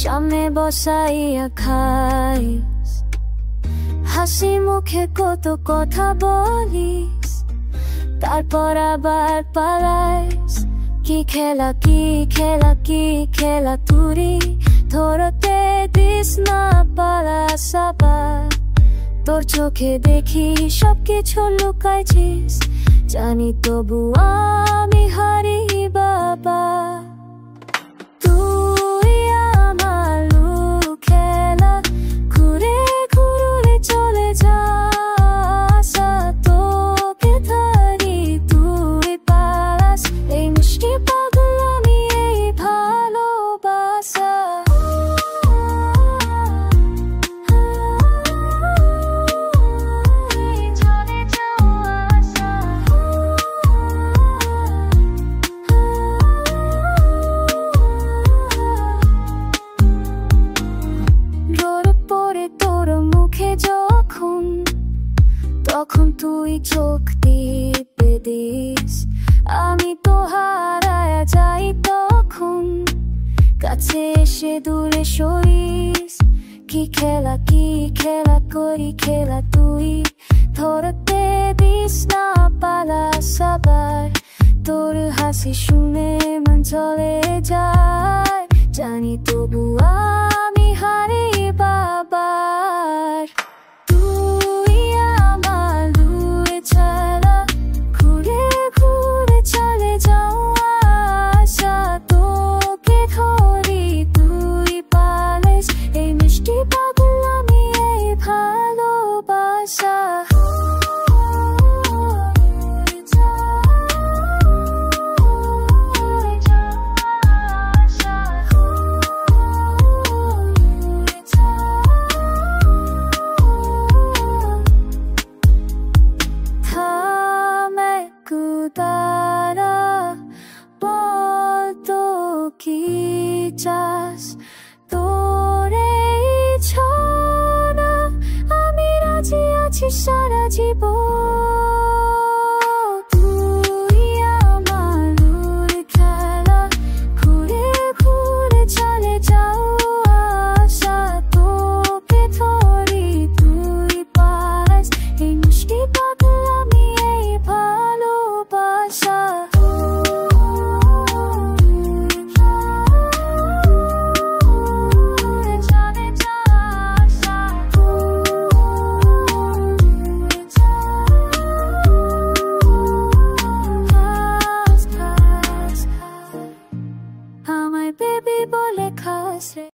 সামনে বসাইয়া খাইস, হাসি মুখে কত কথা বলিস, তারপর আবার পালাইস। কি খেলা কি খেলা কি খেলা তুই ধরতে দিস না পালাস আবার। তোর চোখে দেখি সবকিছু লুকাইছিস, জানি তবু আমি হারি বাবা। তুই আমার খেলা ঘুরে ঘুরে চলে যাস, তোকে ধরি তুই পালাস। এই মিষ্টি পাগল আমি এই ভালোবাসা। তখন তুই চোখ টিপে দিস, আমি তো হারায়া যাই তখন। কাছে এসে দূরে সরিস। কি খেলা করি খেলা তুই ধরতে দিস না পালাস আবার। তোর হাসি শুনে মন চলে যায়, জানি তবু আমি হারি বাবার। কি চাস তোরে ছড়া, আমি রাজি আছি সারা জীবন। তুই আমার খেলা ঘুরে ঘুরে চলে যাও আশা, তোকে ধরি তুই পালাস। এই মিষ্টি পাগল আমি এই ভালোবাসা। আমায় বেবি বলে খাস রে।